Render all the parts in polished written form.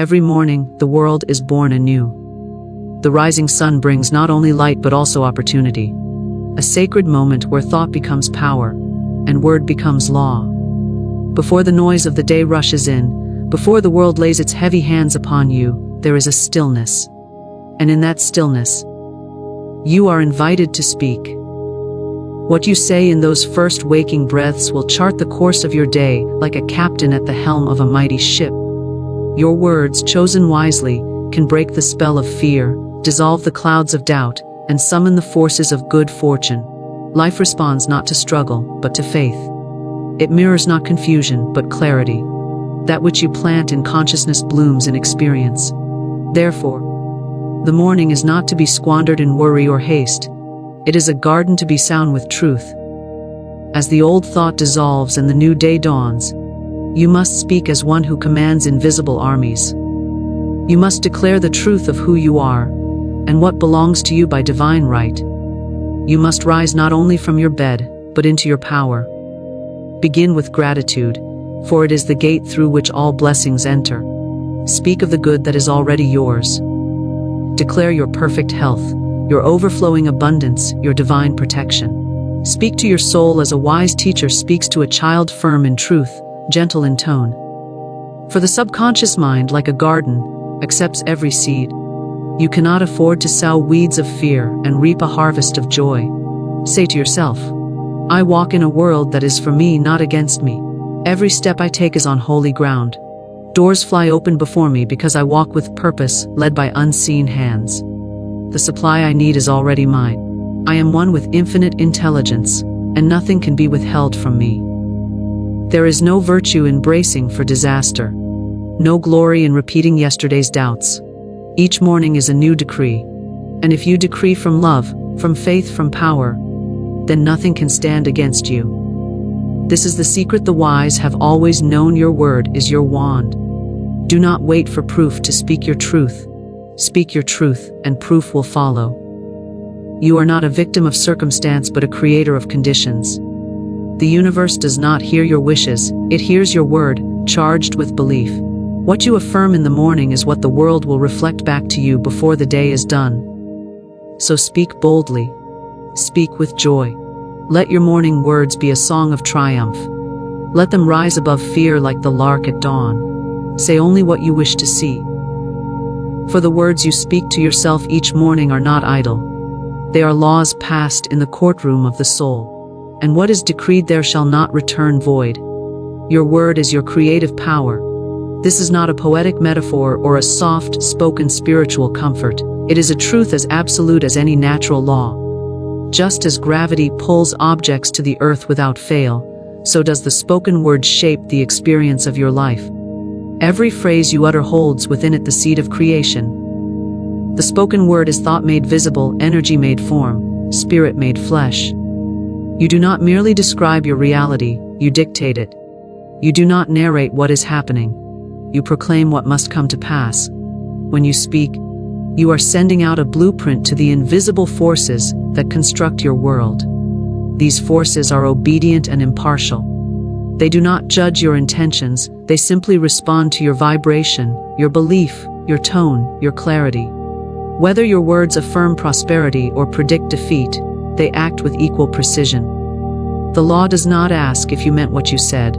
Every morning, the world is born anew. The rising sun brings not only light but also opportunity. A sacred moment where thought becomes power, and word becomes law. Before the noise of the day rushes in, before the world lays its heavy hands upon you, there is a stillness. And in that stillness, you are invited to speak. What you say in those first waking breaths will chart the course of your day like a captain at the helm of a mighty ship. Your words, chosen wisely, can break the spell of fear, dissolve the clouds of doubt, and summon the forces of good fortune. Life responds not to struggle, but to faith. It mirrors not confusion, but clarity. That which you plant in consciousness blooms in experience. Therefore, the morning is not to be squandered in worry or haste. It is a garden to be sown with truth. As the old thought dissolves and the new day dawns, you must speak as one who commands invisible armies. You must declare the truth of who you are, and what belongs to you by divine right. You must rise not only from your bed, but into your power. Begin with gratitude, for it is the gate through which all blessings enter. Speak of the good that is already yours. Declare your perfect health, your overflowing abundance, your divine protection. Speak to your soul as a wise teacher speaks to a child, firm in truth, gentle in tone. For the subconscious mind, like a garden, accepts every seed. You cannot afford to sow weeds of fear and reap a harvest of joy. Say to yourself, I walk in a world that is for me, not against me. Every step I take is on holy ground. Doors fly open before me because I walk with purpose, led by unseen hands. The supply I need is already mine. I am one with infinite intelligence, and nothing can be withheld from me. There is no virtue in bracing for disaster, no glory in repeating yesterday's doubts. Each morning is a new decree, and if you decree from love, from faith, from power, then nothing can stand against you. This is the secret the wise have always known. Your word is your wand. Do not wait for proof to speak your truth. Speak your truth, and proof will follow. You are not a victim of circumstance, but a creator of conditions. The universe does not hear your wishes, it hears your word, charged with belief. What you affirm in the morning is what the world will reflect back to you before the day is done. So speak boldly. Speak with joy. Let your morning words be a song of triumph. Let them rise above fear like the lark at dawn. Say only what you wish to see. For the words you speak to yourself each morning are not idle. They are laws passed in the courtroom of the soul. And what is decreed there shall not return void. Your word is your creative power. This is not a poetic metaphor or a soft-spoken spiritual comfort. It is a truth as absolute as any natural law. Just as gravity pulls objects to the earth without fail, so does the spoken word shape the experience of your life. Every phrase you utter holds within it the seed of creation. The spoken word is thought made visible, energy made form, spirit made flesh. You do not merely describe your reality, you dictate it. You do not narrate what is happening. You proclaim what must come to pass. When you speak, you are sending out a blueprint to the invisible forces that construct your world. These forces are obedient and impartial. They do not judge your intentions, they simply respond to your vibration, your belief, your tone, your clarity. Whether your words affirm prosperity or predict defeat, they act with equal precision. The law does not ask if you meant what you said.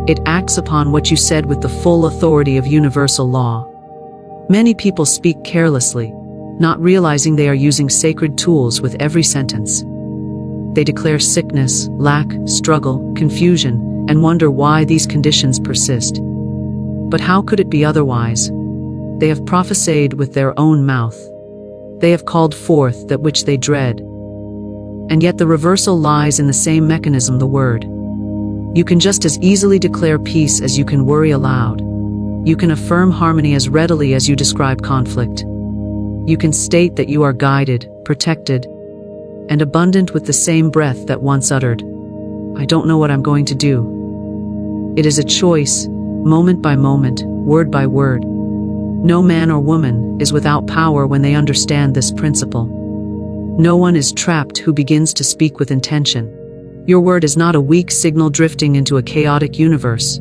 It acts upon what you said with the full authority of universal law. Many people speak carelessly, not realizing they are using sacred tools with every sentence. They declare sickness, lack, struggle, confusion, and wonder why these conditions persist. But how could it be otherwise? They have prophesied with their own mouth. They have called forth that which they dread. And yet the reversal lies in the same mechanism, the word. You can just as easily declare peace as you can worry aloud. You can affirm harmony as readily as you describe conflict. You can state that you are guided, protected, and abundant with the same breath that once uttered, I don't know what I'm going to do. It is a choice, moment by moment, word by word. No man or woman is without power when they understand this principle. No one is trapped who begins to speak with intention. Your word is not a weak signal drifting into a chaotic universe.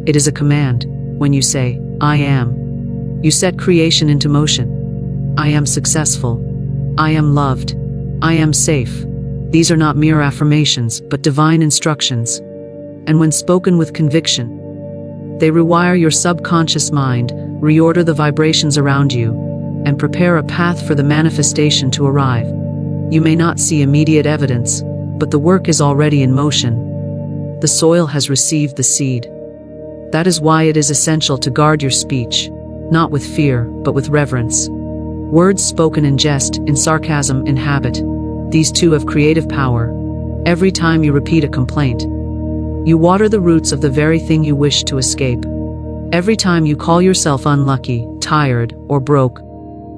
It is a command. When you say, I am, You set creation into motion. I am successful. I am loved. I am safe. These are not mere affirmations, but divine instructions. And when spoken with conviction, they rewire your subconscious mind, reorder the vibrations around you, and prepare a path for the manifestation to arrive. You may not see immediate evidence, but the work is already in motion. The soil has received the seed. That is why it is essential to guard your speech, not with fear, but with reverence. Words spoken in jest, in sarcasm, in habit. These two have creative power. Every time you repeat a complaint, you water the roots of the very thing you wish to escape. Every time you call yourself unlucky, tired, or broke,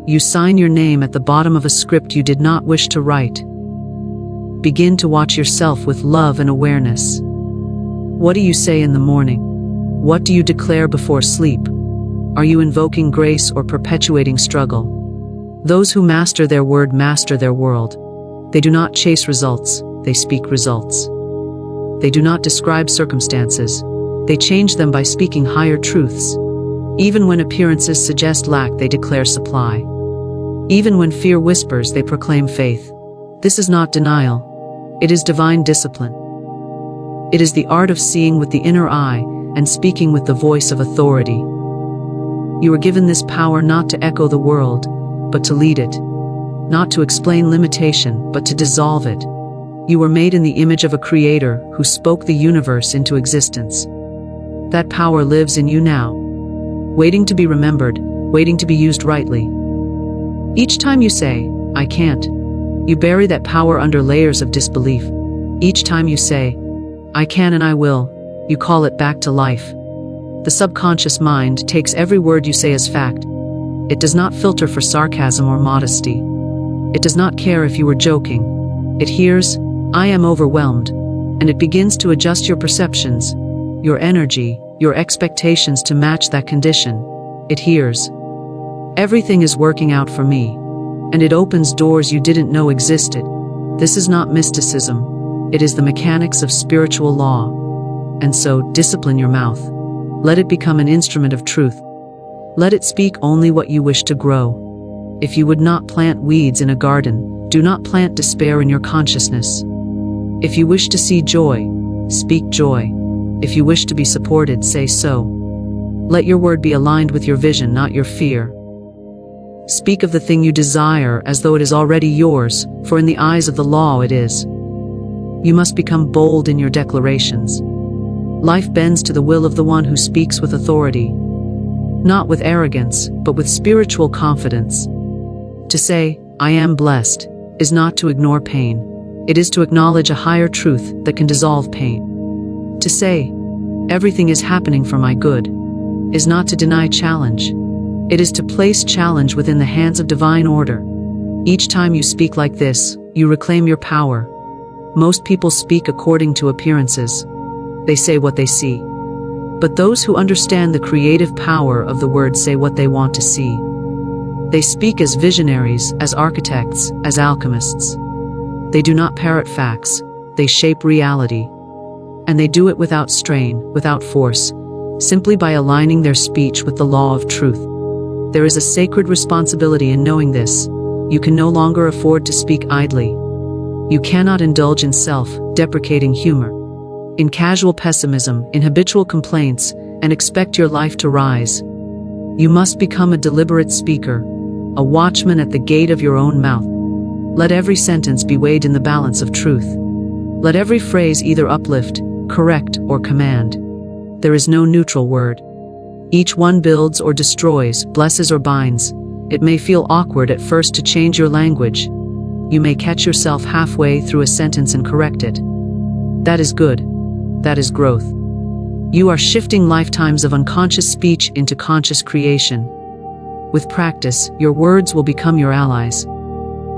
you sign your name at the bottom of a script you did not wish to write. Begin to watch yourself with love and awareness. What do you say in the morning? What do you declare before sleep? Are you invoking grace or perpetuating struggle? Those who master their word master their world. They do not chase results, they speak results. They do not describe circumstances, they change them by speaking higher truths. Even when appearances suggest lack, they declare supply. Even when fear whispers, they proclaim faith. This is not denial. It is divine discipline. It is the art of seeing with the inner eye and speaking with the voice of authority. You are given this power not to echo the world, but to lead it. Not to explain limitation, but to dissolve it. You were made in the image of a creator who spoke the universe into existence. That power lives in you now, waiting to be remembered, waiting to be used rightly. Each time you say, I can't, you bury that power under layers of disbelief. Each time you say, I can and I will, you call it back to life. The subconscious mind takes every word you say as fact. It does not filter for sarcasm or modesty. It does not care if you were joking. It hears, I am overwhelmed, and it begins to adjust your perceptions, your energy, your expectations to match that condition. It hears, everything is working out for me, and it opens doors you didn't know existed. This is not mysticism. It is the mechanics of spiritual law. And so, discipline your mouth. Let it become an instrument of truth. Let it speak only what you wish to grow. If you would not plant weeds in a garden, do not plant despair in your consciousness. If you wish to see joy, speak joy. If you wish to be supported, say so. Let your word be aligned with your vision, not your fear. Speak of the thing you desire as though it is already yours, for in the eyes of the law it is. You must become bold in your declarations. Life bends to the will of the one who speaks with authority. Not with arrogance, but with spiritual confidence. To say, I am blessed, is not to ignore pain. It is to acknowledge a higher truth that can dissolve pain. To say, everything is happening for my good, is not to deny challenge. It is to place challenge within the hands of divine order. Each time you speak like this, you reclaim your power. Most people speak according to appearances. They say what they see. But those who understand the creative power of the word say what they want to see. They speak as visionaries, as architects, as alchemists. They do not parrot facts, they shape reality. And they do it without strain, without force, simply by aligning their speech with the law of truth. There is a sacred responsibility in knowing this. You can no longer afford to speak idly. You cannot indulge in self-deprecating humor, in casual pessimism, in habitual complaints, and expect your life to rise. You must become a deliberate speaker, a watchman at the gate of your own mouth. Let every sentence be weighed in the balance of truth. Let every phrase either uplift, correct, or command. There is no neutral word. Each one builds or destroys, blesses or binds. It may feel awkward at first to change your language. You may catch yourself halfway through a sentence and correct it. That is good. That is growth. You are shifting lifetimes of unconscious speech into conscious creation. With practice, your words will become your allies.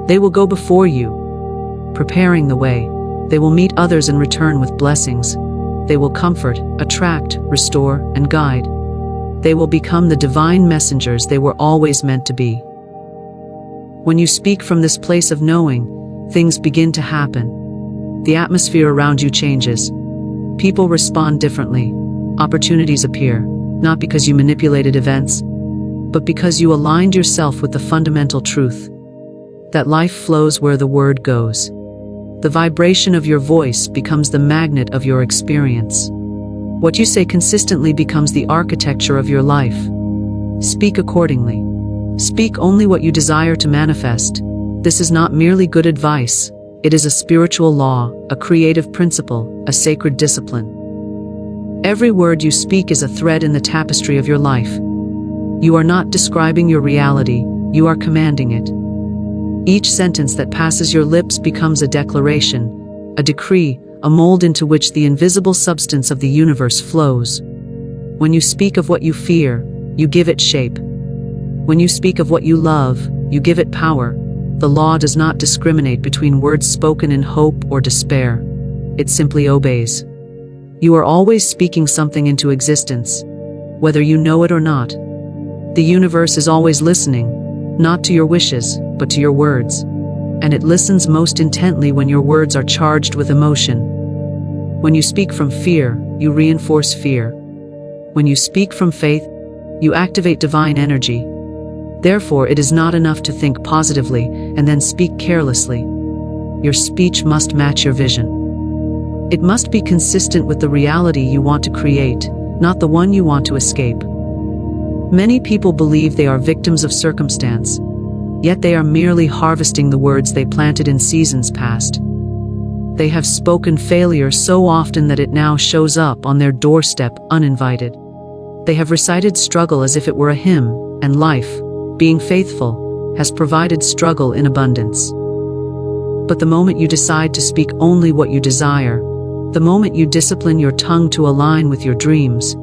They will go before you, preparing the way. They will meet others in return with blessings. They will comfort, attract, restore, and guide. They will become the divine messengers they were always meant to be. When you speak from this place of knowing, things begin to happen. The atmosphere around you changes. People respond differently. Opportunities appear, not because you manipulated events, but because you aligned yourself with the fundamental truth that life flows where the word goes. The vibration of your voice becomes the magnet of your experience. What you say consistently becomes the architecture of your life. Speak accordingly. Speak only what you desire to manifest. This is not merely good advice. It is a spiritual law, a creative principle, a sacred discipline. Every word you speak is a thread in the tapestry of your life. You are not describing your reality, you are commanding it. Each sentence that passes your lips becomes a declaration, a decree, a mold into which the invisible substance of the universe flows. When you speak of what you fear, you give it shape. When you speak of what you love, you give it power. The law does not discriminate between words spoken in hope or despair. It simply obeys. You are always speaking something into existence, whether you know it or not. The universe is always listening, not to your wishes, but to your words. And it listens most intently when your words are charged with emotion. When you speak from fear, you reinforce fear. When you speak from faith, you activate divine energy. Therefore, it is not enough to think positively and then speak carelessly. Your speech must match your vision. It must be consistent with the reality you want to create, not the one you want to escape. Many people believe they are victims of circumstance, yet they are merely harvesting the words they planted in seasons past. They have spoken failure so often that it now shows up on their doorstep uninvited. They have recited struggle as if it were a hymn, and life, being faithful, has provided struggle in abundance. But the moment you decide to speak only what you desire, the moment you discipline your tongue to align with your dreams,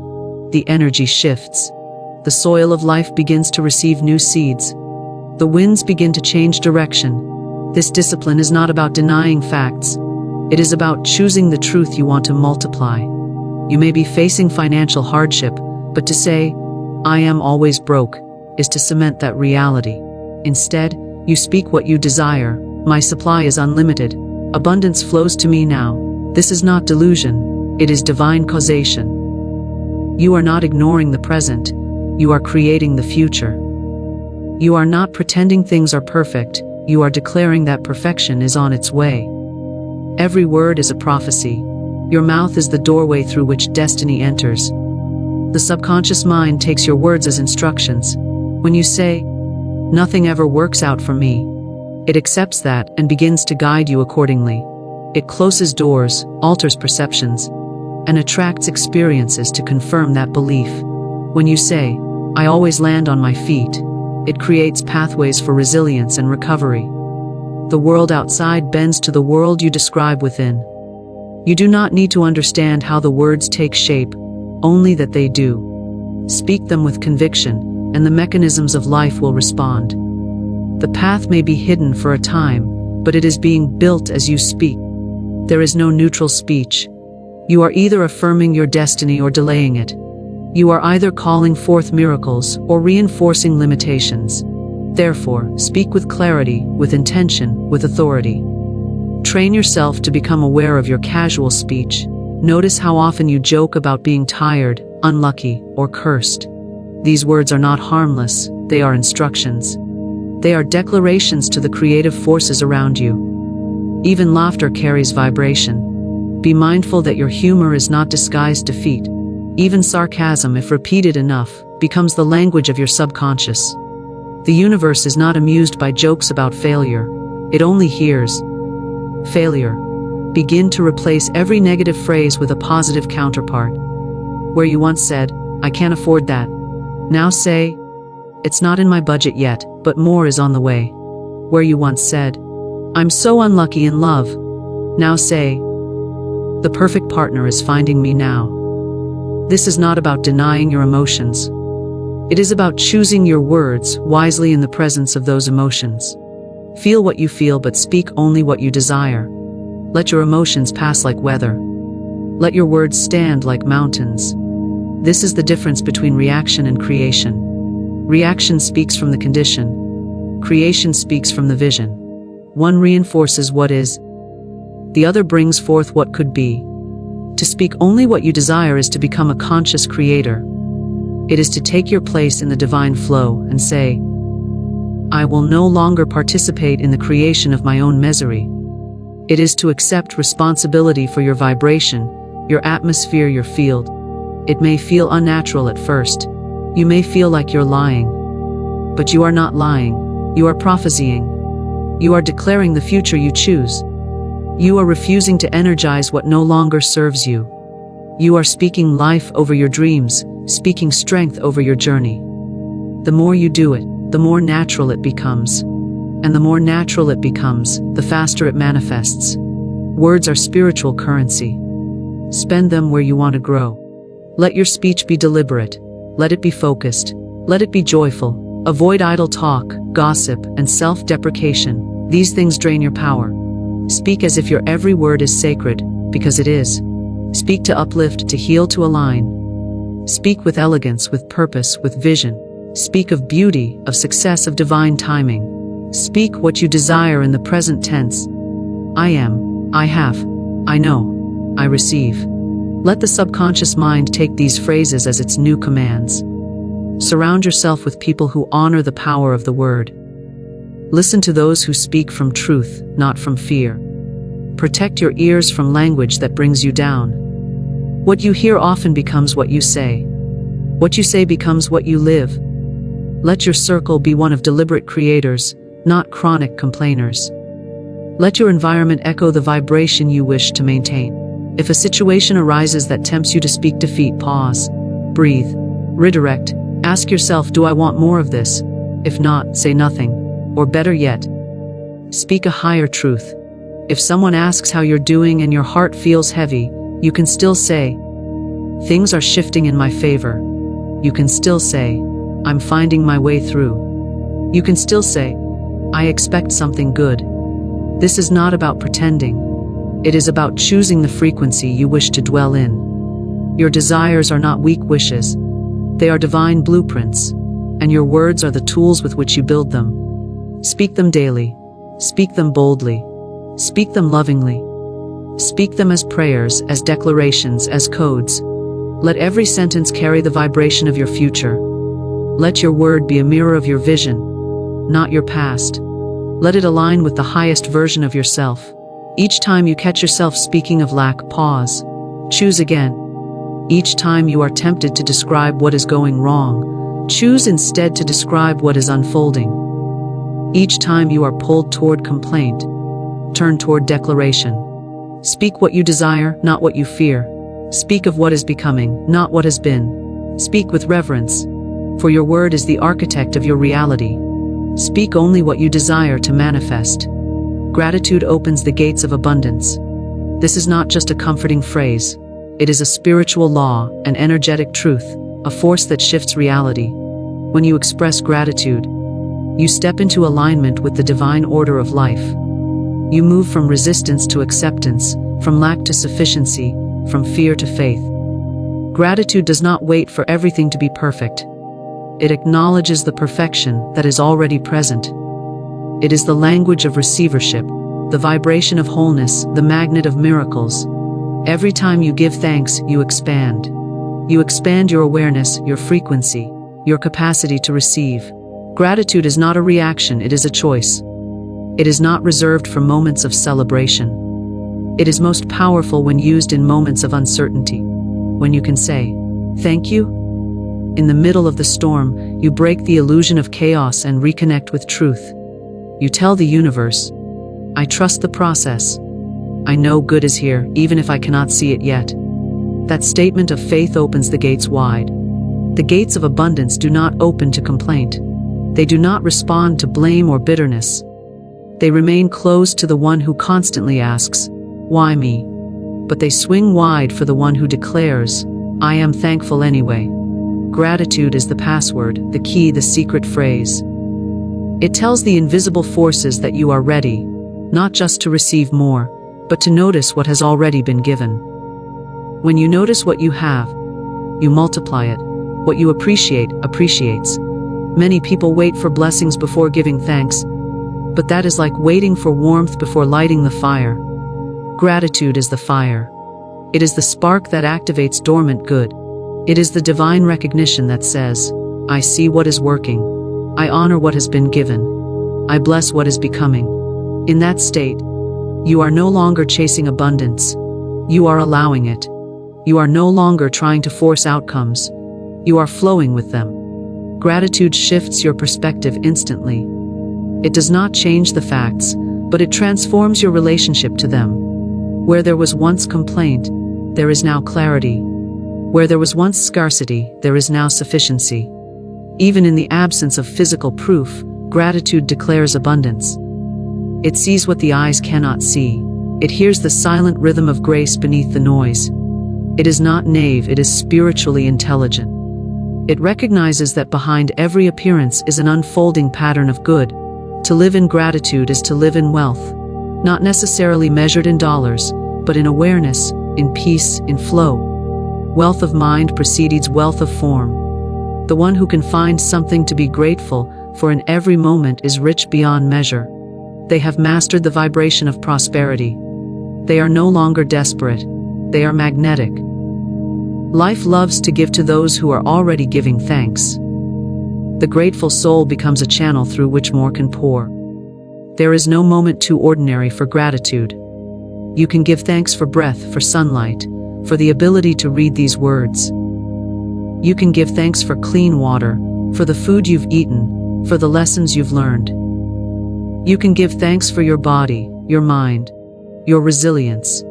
the energy shifts. The soil of life begins to receive new seeds. The winds begin to change direction. This discipline is not about denying facts. It is about choosing the truth you want to multiply. You may be facing financial hardship, but to say, "I am always broke," is to cement that reality. Instead, you speak what you desire. "My supply is unlimited. Abundance flows to me now." This is not delusion. It is divine causation. You are not ignoring the present. You are creating the future. You are not pretending things are perfect. You are declaring that perfection is on its way. Every word is a prophecy. Your mouth is the doorway through which destiny enters. The subconscious mind takes your words as instructions. When you say, "Nothing ever works out for me," it accepts that and begins to guide you accordingly. It closes doors, alters perceptions, and attracts experiences to confirm that belief. When you say, "I always land on my feet," it creates pathways for resilience and recovery. The world outside bends to the world you describe within. You do not need to understand how the words take shape, only that they do. Speak them with conviction, and the mechanisms of life will respond. The path may be hidden for a time, but it is being built as you speak. There is no neutral speech. You are either affirming your destiny or delaying it. You are either calling forth miracles or reinforcing limitations. Therefore, speak with clarity, with intention, with authority. Train yourself to become aware of your casual speech. Notice how often you joke about being tired, unlucky, or cursed. These words are not harmless, they are instructions. They are declarations to the creative forces around you. Even laughter carries vibration. Be mindful that your humor is not disguised defeat. Even sarcasm, if repeated enough, becomes the language of your subconscious. The universe is not amused by jokes about failure. It only hears failure. Begin to replace every negative phrase with a positive counterpart. Where you once said, "I can't afford that," now say, "It's not in my budget yet, but more is on the way." Where you once said, "I'm so unlucky in love," now say, "The perfect partner is finding me now." This is not about denying your emotions. It is about choosing your words wisely in the presence of those emotions. Feel what you feel, but speak only what you desire. Let your emotions pass like weather. Let your words stand like mountains. This is the difference between reaction and creation. Reaction speaks from the condition. Creation speaks from the vision. One reinforces what is. The other brings forth what could be. To speak only what you desire is to become a conscious creator. It is to take your place in the divine flow and say, I will no longer participate in the creation of my own misery. It is to accept responsibility for your vibration, your atmosphere, your field. It may feel unnatural at first. You may feel like you're lying. But you are not lying. You are prophesying. You are declaring the future you choose. You are refusing to energize what no longer serves you. You are speaking life over your dreams, speaking strength over your journey. The more you do it, the more natural it becomes. And the more natural it becomes, the faster it manifests. Words are spiritual currency. Spend them where you want to grow. Let your speech be deliberate. Let it be focused. Let it be joyful. Avoid idle talk, gossip, and self-deprecation. These things drain your power. Speak as if your every word is sacred, because it is. Speak to uplift, to heal, to align. Speak with elegance, with purpose, with vision. Speak of beauty, of success, of divine timing. Speak what you desire in the present tense. I am, I have, I know, I receive. Let the subconscious mind take these phrases as its new commands. Surround yourself with people who honor the power of the word. Listen to those who speak from truth, not from fear. Protect your ears from language that brings you down. What you hear often becomes what you say. What you say becomes what you live. Let your circle be one of deliberate creators, not chronic complainers. Let your environment echo the vibration you wish to maintain. If a situation arises that tempts you to speak defeat, pause, breathe, redirect, ask yourself, do I want more of this? If not, say nothing. Or better yet, speak a higher truth. If someone asks how you're doing and your heart feels heavy, you can still say, things are shifting in my favor. You can still say, I'm finding my way through. You can still say, I expect something good. This is not about pretending. It is about choosing the frequency you wish to dwell in. Your desires are not weak wishes. They are divine blueprints, and your words are the tools with which you build them. Speak them daily. Speak them boldly. Speak them lovingly. Speak them as prayers, as declarations, as codes. Let every sentence carry the vibration of your future. Let your word be a mirror of your vision, not your past. Let it align with the highest version of yourself. Each time you catch yourself speaking of lack, pause. Choose again. Each time you are tempted to describe what is going wrong, choose instead to describe what is unfolding. Each time you are pulled toward complaint, turn toward declaration. Speak what you desire, not what you fear. Speak of what is becoming, not what has been. Speak with reverence, for your word is the architect of your reality. Speak only what you desire to manifest. Gratitude opens the gates of abundance. This is not just a comforting phrase. It is a spiritual law, an energetic truth, a force that shifts reality. When you express gratitude, you step into alignment with the divine order of life. You move from resistance to acceptance, from lack to sufficiency, from fear to faith. Gratitude does not wait for everything to be perfect. It acknowledges the perfection that is already present. It is the language of receivership, the vibration of wholeness, the magnet of miracles. Every time you give thanks, you expand. You expand your awareness, your frequency, your capacity to receive. Gratitude is not a reaction, it is a choice. It is not reserved for moments of celebration. It is most powerful when used in moments of uncertainty. When you can say, thank you. In the middle of the storm, you break the illusion of chaos and reconnect with truth. You tell the universe, I trust the process. I know good is here, even if I cannot see it yet. That statement of faith opens the gates wide. The gates of abundance do not open to complaint. They do not respond to blame or bitterness. They remain closed to the one who constantly asks, why me? But they swing wide for the one who declares, I am thankful anyway. Gratitude is the password, the key, the secret phrase. It tells the invisible forces that you are ready, not just to receive more, but to notice what has already been given. When you notice what you have, you multiply it. What you appreciate, appreciates. Many people wait for blessings before giving thanks, but that is like waiting for warmth before lighting the fire. Gratitude is the fire. It is the spark that activates dormant good. It is the divine recognition that says, I see what is working. I honor what has been given. I bless what is becoming. In that state, you are no longer chasing abundance. You are allowing it. You are no longer trying to force outcomes. You are flowing with them. Gratitude shifts your perspective instantly. It does not change the facts, but it transforms your relationship to them. Where there was once complaint, there is now clarity. Where there was once scarcity, there is now sufficiency. Even in the absence of physical proof, gratitude declares abundance. It sees what the eyes cannot see. It hears the silent rhythm of grace beneath the noise. It is not naive, it is spiritually intelligent. It recognizes that behind every appearance is an unfolding pattern of good. To live in gratitude is to live in wealth, not necessarily measured in dollars, but in awareness, in peace, in flow. Wealth of mind precedes wealth of form. The one who can find something to be grateful for in every moment is rich beyond measure. They have mastered the vibration of prosperity. They are no longer desperate. They are magnetic. Life loves to give to those who are already giving thanks. The grateful soul becomes a channel through which more can pour. There is no moment too ordinary for gratitude. You can give thanks for breath, for sunlight, for the ability to read these words. You can give thanks for clean water, for the food you've eaten, for the lessons you've learned. You can give thanks for your body, your mind, your resilience.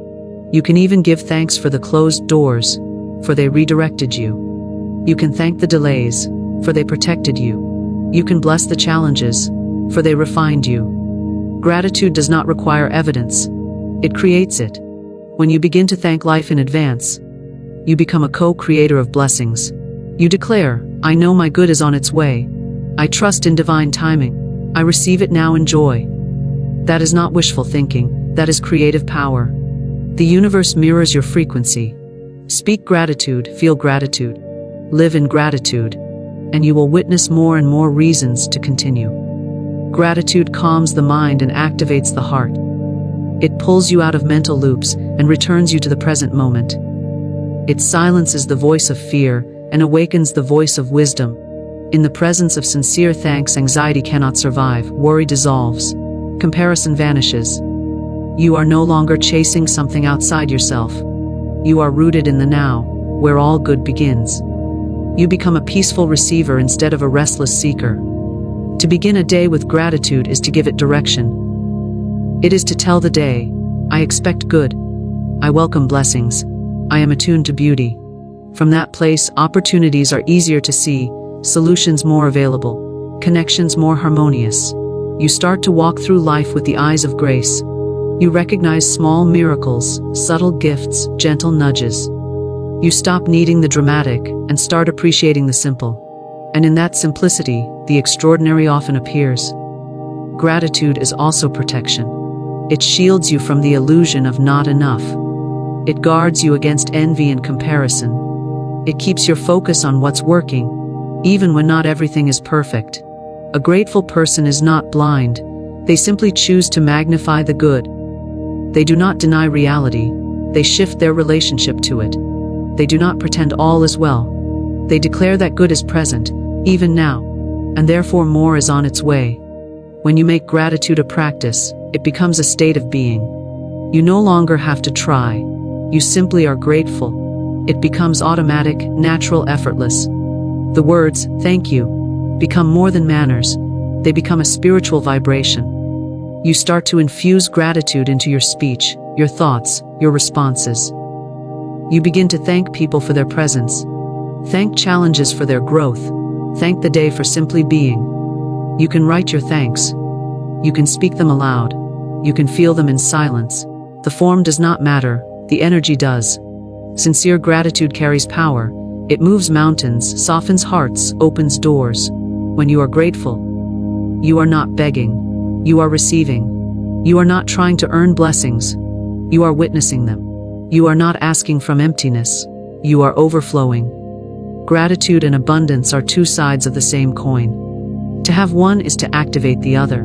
You can even give thanks for the closed doors, for they redirected you. You can thank the delays, for they protected you. You can bless the challenges, for they refined you. Gratitude does not require evidence. It creates it. When you begin to thank life in advance, you become a co-creator of blessings. You declare, I know my good is on its way. I trust in divine timing. I receive it now in joy. That is not wishful thinking, that is creative power. The universe mirrors your frequency. Speak gratitude, feel gratitude, live in gratitude, and you will witness more and more reasons to continue. Gratitude calms the mind and activates the heart. It pulls you out of mental loops and returns you to the present moment. It silences the voice of fear and awakens the voice of wisdom. In the presence of sincere thanks, anxiety cannot survive, worry dissolves, comparison vanishes. You are no longer chasing something outside yourself. You are rooted in the now, where all good begins. You become a peaceful receiver instead of a restless seeker. To begin a day with gratitude is to give it direction. It is to tell the day, I expect good. I welcome blessings. I am attuned to beauty. From that place, opportunities are easier to see, solutions more available, connections more harmonious. You start to walk through life with the eyes of grace. You recognize small miracles, subtle gifts, gentle nudges. You stop needing the dramatic and start appreciating the simple. And in that simplicity, the extraordinary often appears. Gratitude is also protection. It shields you from the illusion of not enough. It guards you against envy and comparison. It keeps your focus on what's working, even when not everything is perfect. A grateful person is not blind. They simply choose to magnify the good. They do not deny reality. They shift their relationship to it. They do not pretend all is well. They declare that good is present, even now, and therefore more is on its way. When you make gratitude a practice, it becomes a state of being. You no longer have to try. You simply are grateful. It becomes automatic, natural, effortless. The words, thank you, become more than manners. They become a spiritual vibration. You start to infuse gratitude into your speech, your thoughts, your responses. You begin to thank people for their presence. Thank challenges for their growth. Thank the day for simply being. You can write your thanks. You can speak them aloud. You can feel them in silence. The form does not matter, the energy does. Sincere gratitude carries power. It moves mountains, softens hearts, opens doors. When you are grateful, you are not begging. You are receiving. You are not trying to earn blessings. You are witnessing them. You are not asking from emptiness. You are overflowing. Gratitude and abundance are two sides of the same coin. To have one is to activate the other.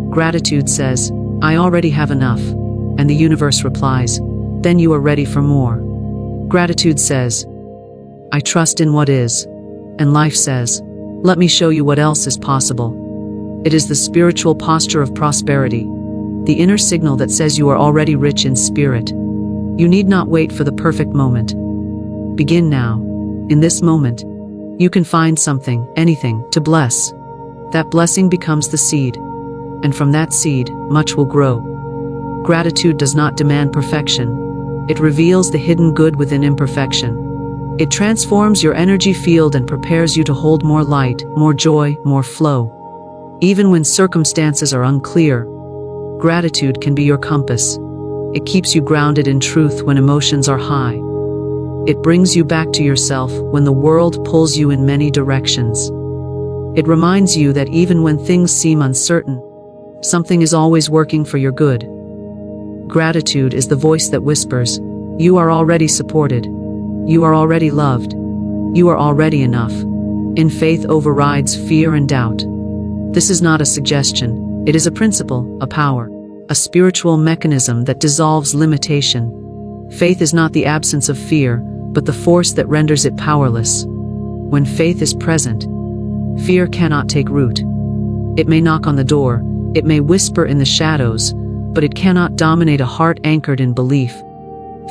Gratitude says, I already have enough. And the universe replies, then you are ready for more. Gratitude says, I trust in what is. And life says, let me show you what else is possible. It is the spiritual posture of prosperity, the inner signal that says you are already rich in spirit. You need not wait for the perfect moment. Begin now. In this moment, you can find something, anything, to bless. That blessing becomes the seed. And from that seed, much will grow. Gratitude does not demand perfection. It reveals the hidden good within imperfection. It transforms your energy field and prepares you to hold more light, more joy, more flow. Even when circumstances are unclear, gratitude can be your compass. It keeps you grounded in truth when emotions are high. It brings you back to yourself when the world pulls you in many directions. It reminds you that even when things seem uncertain, something is always working for your good. Gratitude is the voice that whispers, you are already supported. You are already loved. You are already enough. In faith overrides fear and doubt. This is not a suggestion. It is a principle, a power, a spiritual mechanism that dissolves limitation. Faith is not the absence of fear, but the force that renders it powerless. When faith is present, fear cannot take root. It may knock on the door, it may whisper in the shadows, but it cannot dominate a heart anchored in belief.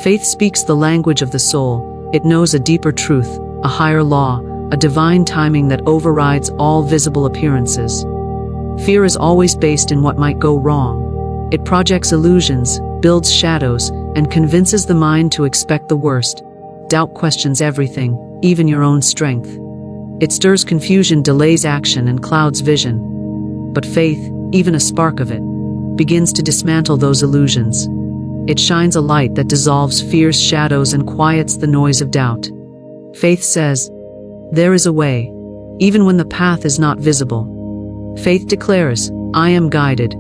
Faith speaks the language of the soul. It knows a deeper truth, a higher law, a divine timing that overrides all visible appearances. Fear is always based in what might go wrong. It projects illusions, builds shadows, and convinces the mind to expect the worst. Doubt questions everything, even your own strength. It stirs confusion, delays action, and clouds vision. But faith, even a spark of it, begins to dismantle those illusions. It shines a light that dissolves fear's shadows and quiets the noise of doubt. Faith says, there is a way, even when the path is not visible. Faith declares, I am guided,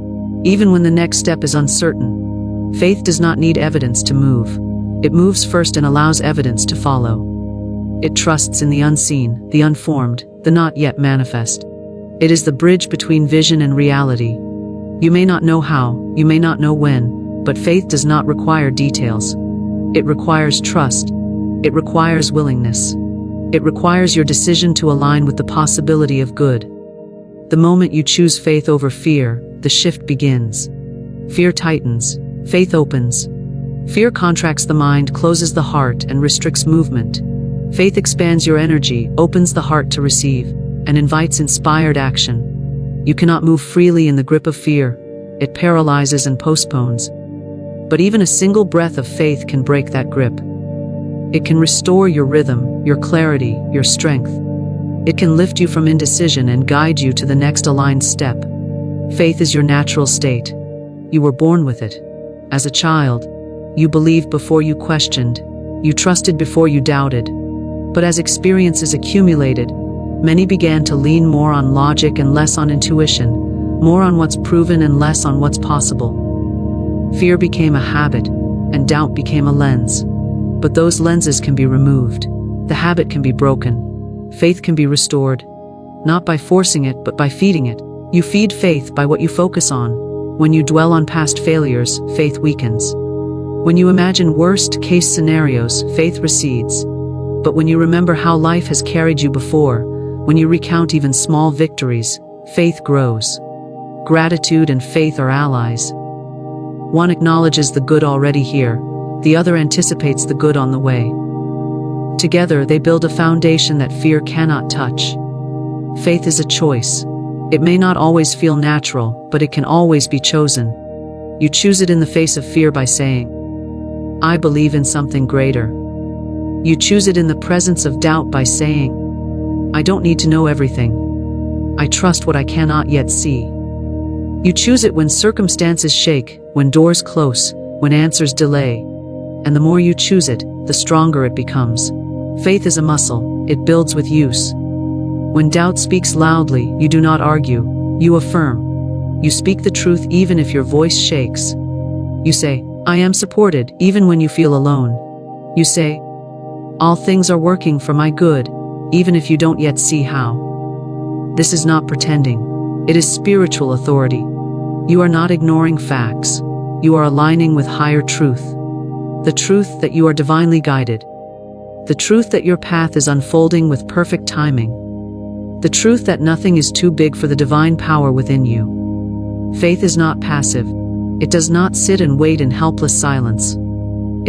even when the next step is uncertain. Faith does not need evidence to move. It moves first and allows evidence to follow. It trusts in the unseen, the unformed, the not yet manifest. It is the bridge between vision and reality. You may not know how, you may not know when, but faith does not require details. It requires trust. It requires willingness. It requires your decision to align with the possibility of good. The moment you choose faith over fear, the shift begins. Fear tightens. Faith opens. Fear contracts the mind, closes the heart, and restricts movement. Faith expands your energy, opens the heart to receive, and invites inspired action. You cannot move freely in the grip of fear. It paralyzes and postpones. But even a single breath of faith can break that grip. It can restore your rhythm, your clarity, your strength. It can lift you from indecision and guide you to the next aligned step. Faith is your natural state. You were born with it. As a child, you believed before you questioned. You trusted before you doubted. But as experiences accumulated, many began to lean more on logic and less on intuition, more on what's proven and less on what's possible. Fear became a habit, and doubt became a lens. But those lenses can be removed. The habit can be broken. Faith can be restored. Not by forcing it, but by feeding it. You feed faith by what you focus on. When you dwell on past failures, faith weakens. When you imagine worst-case scenarios, faith recedes. But when you remember how life has carried you before, when you recount even small victories, faith grows. Gratitude and faith are allies. One acknowledges the good already here, the other anticipates the good on the way. Together, they build a foundation that fear cannot touch. Faith is a choice. It may not always feel natural, but it can always be chosen. You choose it in the face of fear by saying, I believe in something greater. You choose it in the presence of doubt by saying, I don't need to know everything. I trust what I cannot yet see. You choose it when circumstances shake, when doors close, when answers delay. And the more you choose it, the stronger it becomes. Faith is a muscle. It builds with use. When doubt speaks loudly, you do not argue. You affirm. You speak the truth even if your voice shakes. You say, I am supported, even when you feel alone. You say, all things are working for my good, even if you don't yet see how. This is not pretending. It is spiritual authority. You are not ignoring facts. You are aligning with higher truth. The truth that you are divinely guided. The truth that your path is unfolding with perfect timing. The truth that nothing is too big for the divine power within you. Faith is not passive. It does not sit and wait in helpless silence.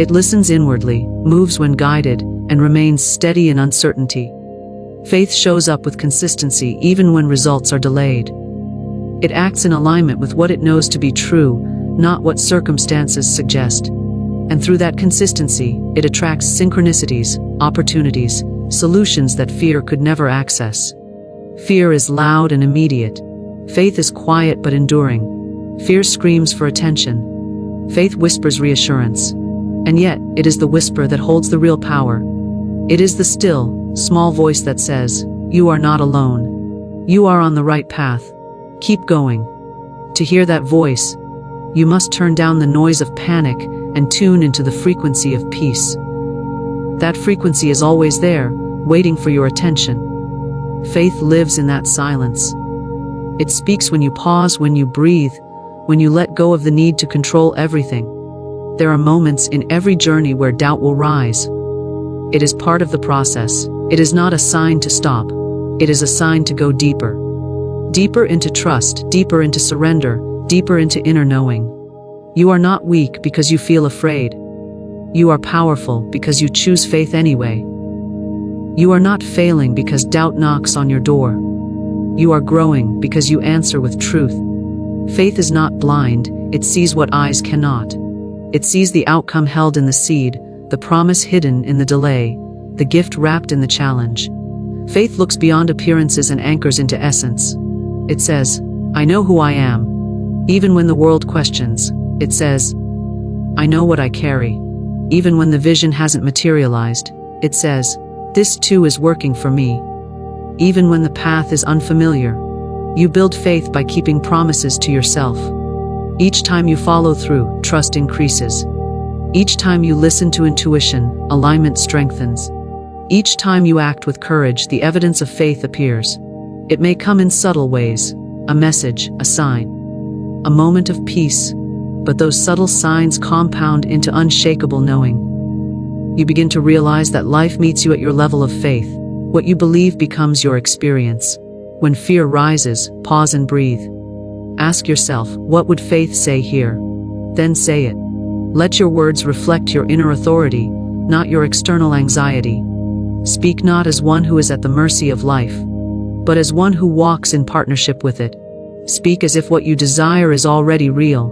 It listens inwardly, moves when guided, and remains steady in uncertainty. Faith shows up with consistency even when results are delayed. It acts in alignment with what it knows to be true, not what circumstances suggest. And through that consistency, it attracts synchronicities, opportunities, solutions that fear could never access. Fear is loud and immediate. Faith is quiet but enduring. Fear screams for attention. Faith whispers reassurance. And yet, it is the whisper that holds the real power. It is the still, small voice that says, "You are not alone. You are on the right path. Keep going." To hear that voice, you must turn down the noise of panic and tune into the frequency of peace. That frequency is always there, waiting for your attention. Faith lives in that silence. It speaks when you pause, when you breathe, when you let go of the need to control everything. There are moments in every journey where doubt will rise. It is part of the process. It is not a sign to stop. It is a sign to go deeper. Deeper into trust, deeper into surrender, deeper into inner knowing. You are not weak because you feel afraid. You are powerful because you choose faith anyway. You are not failing because doubt knocks on your door. You are growing because you answer with truth. Faith is not blind, it sees what eyes cannot. It sees the outcome held in the seed, the promise hidden in the delay, the gift wrapped in the challenge. Faith looks beyond appearances and anchors into essence. It says, "I know who I am." Even when the world questions, it says, "I know what I carry." Even when the vision hasn't materialized, it says, "This too is working for me." Even when the path is unfamiliar, you build faith by keeping promises to yourself. Each time you follow through, trust increases. Each time you listen to intuition, alignment strengthens. Each time you act with courage, the evidence of faith appears. It may come in subtle ways, a message, a sign, a moment of peace, but those subtle signs compound into unshakable knowing. You begin to realize that life meets you at your level of faith. What you believe becomes your experience. When fear rises, pause and breathe. Ask yourself, what would faith say here? Then say it. Let your words reflect your inner authority, not your external anxiety. Speak not as one who is at the mercy of life, but as one who walks in partnership with it. Speak as if what you desire is already real,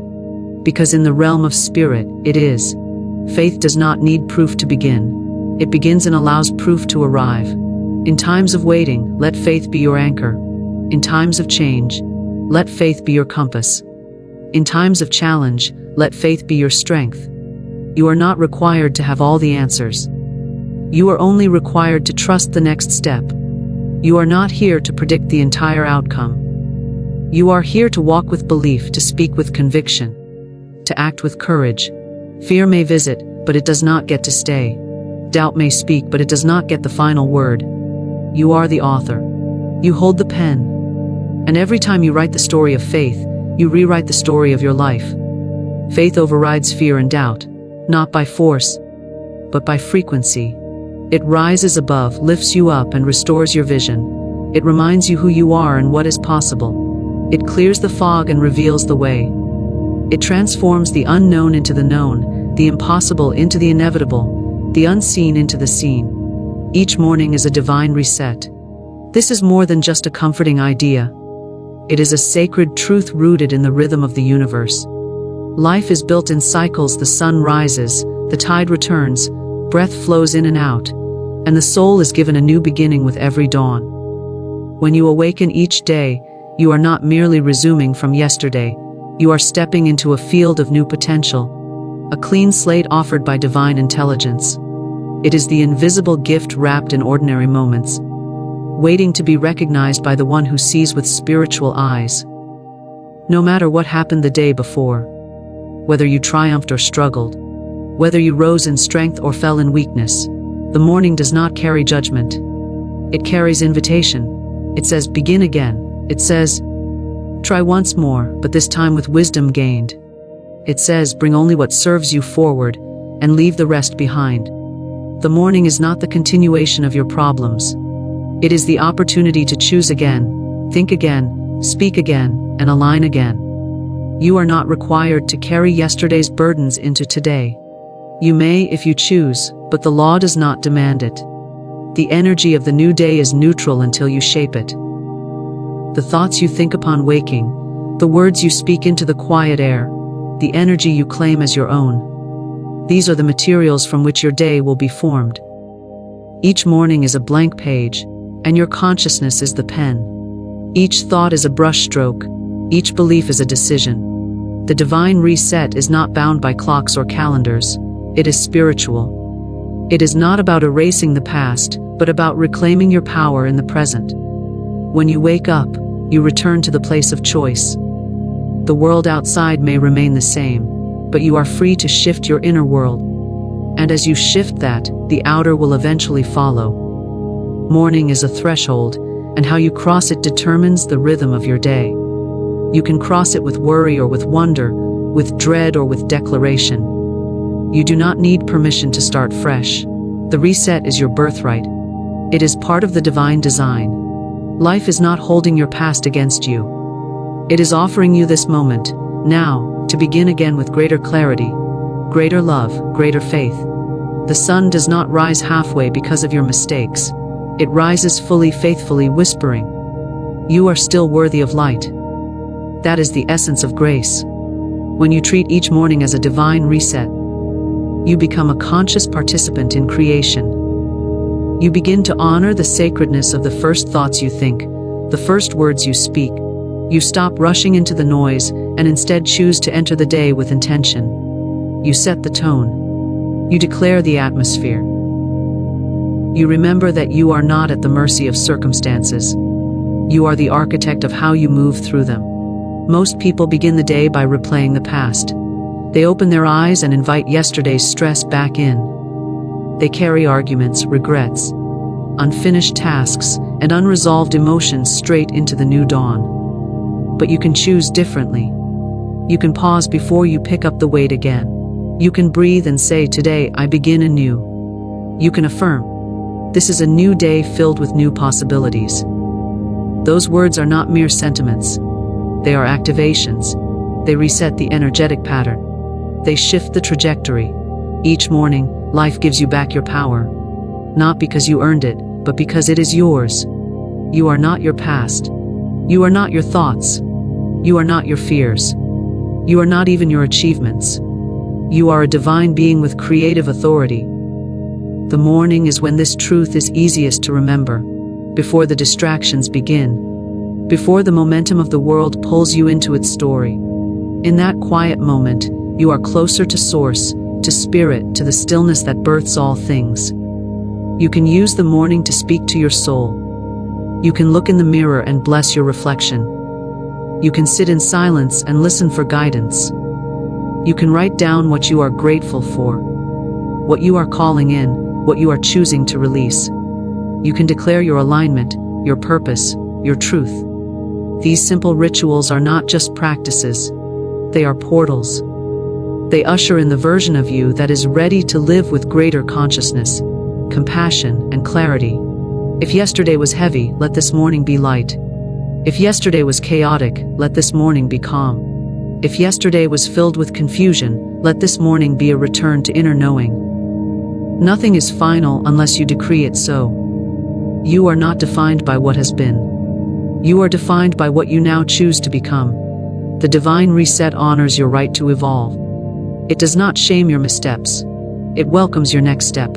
because in the realm of spirit, it is. Faith does not need proof to begin. It begins and allows proof to arrive. In times of waiting, let faith be your anchor. In times of change, let faith be your compass. In times of challenge, let faith be your strength. You are not required to have all the answers. You are only required to trust the next step. You are not here to predict the entire outcome. You are here to walk with belief, to speak with conviction, to act with courage. Fear may visit, but it does not get to stay. Doubt may speak, but it does not get the final word. You are the author. You hold the pen. And every time you write the story of faith, you rewrite the story of your life. Faith overrides fear and doubt, not by force, but by frequency. It rises above, lifts you up, and restores your vision. It reminds you who you are and what is possible. It clears the fog and reveals the way. It transforms the unknown into the known, the impossible into the inevitable, the unseen into the seen. Each morning is a divine reset. This is more than just a comforting idea. It is a sacred truth rooted in the rhythm of the universe. Life is built in cycles. The sun rises, the tide returns, breath flows in and out, and the soul is given a new beginning with every dawn. When you awaken each day, you are not merely resuming from yesterday. You are stepping into a field of new potential, a clean slate offered by divine intelligence. It is the invisible gift wrapped in ordinary moments, waiting to be recognized by the one who sees with spiritual eyes. No matter what happened the day before, whether you triumphed or struggled, whether you rose in strength or fell in weakness, the morning does not carry judgment. It carries invitation. It says, begin again. It says, try once more, but this time with wisdom gained. It says, bring only what serves you forward and leave the rest behind. The morning is not the continuation of your problems. It is the opportunity to choose again, think again, speak again, and align again. You are not required to carry yesterday's burdens into today. You may if you choose, but the law does not demand it. The energy of the new day is neutral until you shape it. The thoughts you think upon waking, the words you speak into the quiet air, the energy you claim as your own. These are the materials from which your day will be formed. Each morning is a blank page, and your consciousness is the pen. Each thought is a brushstroke, each belief is a decision. The divine reset is not bound by clocks or calendars. It is spiritual. It is not about erasing the past, but about reclaiming your power in the present. When you wake up, you return to the place of choice. The world outside may remain the same, but you are free to shift your inner world. And as you shift that, the outer will eventually follow. Morning is a threshold, and how you cross it determines the rhythm of your day. You can cross it with worry or with wonder, with dread or with declaration. You do not need permission to start fresh. The reset is your birthright. It is part of the divine design. Life is not holding your past against you. It is offering you this moment, now, to begin again with greater clarity, greater love, greater faith. The sun does not rise halfway because of your mistakes. It rises fully, faithfully, whispering, "You are still worthy of light." That is the essence of grace. When you treat each morning as a divine reset, you become a conscious participant in creation. You begin to honor the sacredness of the first thoughts you think, the first words you speak. You stop rushing into the noise and instead choose to enter the day with intention. You set the tone. You declare the atmosphere. You remember that you are not at the mercy of circumstances. You are the architect of how you move through them. Most people begin the day by replaying the past. They open their eyes and invite yesterday's stress back in. They carry arguments, regrets, unfinished tasks, and unresolved emotions straight into the new dawn. But you can choose differently. You can pause before you pick up the weight again. You can breathe and say, "Today I begin anew." You can affirm, "This is a new day filled with new possibilities." Those words are not mere sentiments. They are activations. They reset the energetic pattern. They shift the trajectory. Each morning, life gives you back your power. Not because you earned it, but because it is yours. You are not your past. You are not your thoughts. You are not your fears. You are not even your achievements. You are a divine being with creative authority. The morning is when this truth is easiest to remember, before the distractions begin, before the momentum of the world pulls you into its story. In that quiet moment, you are closer to source, to spirit, to the stillness that births all things. You can use the morning to speak to your soul. You can look in the mirror and bless your reflection. You can sit in silence and listen for guidance. You can write down what you are grateful for, what you are calling in, what you are choosing to release. You can declare your alignment, your purpose, your truth. These simple rituals are not just practices. They are portals. They usher in the version of you that is ready to live with greater consciousness, compassion, and clarity. If yesterday was heavy, let this morning be light. If yesterday was chaotic, let this morning be calm. If yesterday was filled with confusion, let this morning be a return to inner knowing. Nothing is final unless you decree it so. You are not defined by what has been. You are defined by what you now choose to become. The divine reset honors your right to evolve. It does not shame your missteps. It welcomes your next step.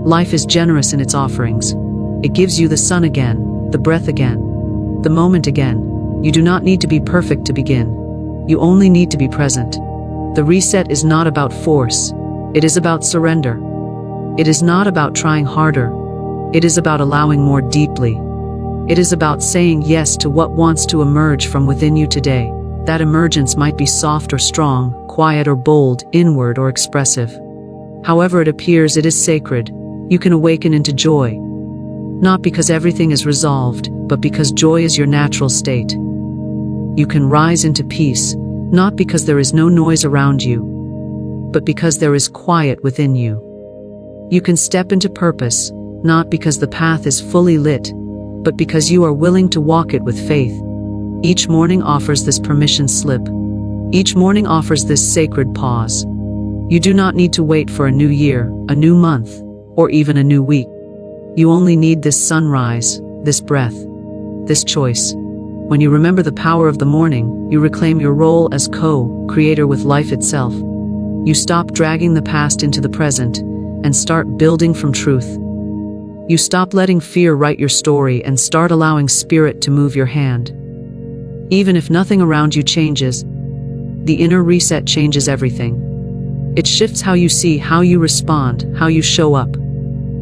Life is generous in its offerings. It gives you the sun again, the breath again, the moment again. You do not need to be perfect to begin. You only need to be present. The reset is not about force. It is about surrender. It is not about trying harder. It is about allowing more deeply. It is about saying yes to what wants to emerge from within you today. That emergence might be soft or strong, quiet or bold, inward or expressive. However it appears, it is sacred. You can awaken into joy. Not because everything is resolved, but because joy is your natural state. You can rise into peace, not because there is no noise around you, but because there is quiet within you. You can step into purpose, not because the path is fully lit, but because you are willing to walk it with faith. Each morning offers this permission slip. Each morning offers this sacred pause. You do not need to wait for a new year, a new month, or even a new week. You only need this sunrise, this breath, this choice. When you remember the power of the morning, you reclaim your role as co-creator with life itself. You stop dragging the past into the present and start building from truth. You stop letting fear write your story and start allowing spirit to move your hand. Even if nothing around you changes, the inner reset changes everything. It shifts how you see, how you respond, how you show up.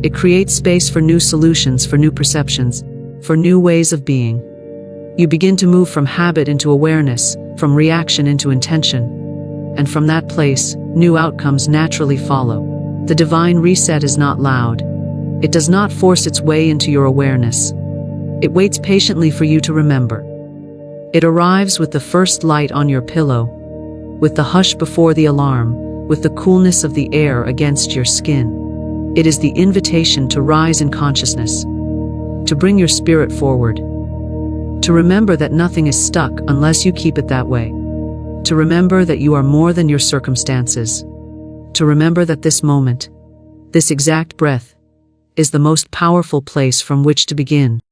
It creates space for new solutions, for new perceptions, for new ways of being. You begin to move from habit into awareness, from reaction into intention. And from that place, new outcomes naturally follow. The divine reset is not loud. It does not force its way into your awareness. It waits patiently for you to remember. It arrives with the first light on your pillow, with the hush before the alarm, with the coolness of the air against your skin. It is the invitation to rise in consciousness, to bring your spirit forward, to remember that nothing is stuck unless you keep it that way, to remember that you are more than your circumstances, to remember that this moment, this exact breath, is the most powerful place from which to begin.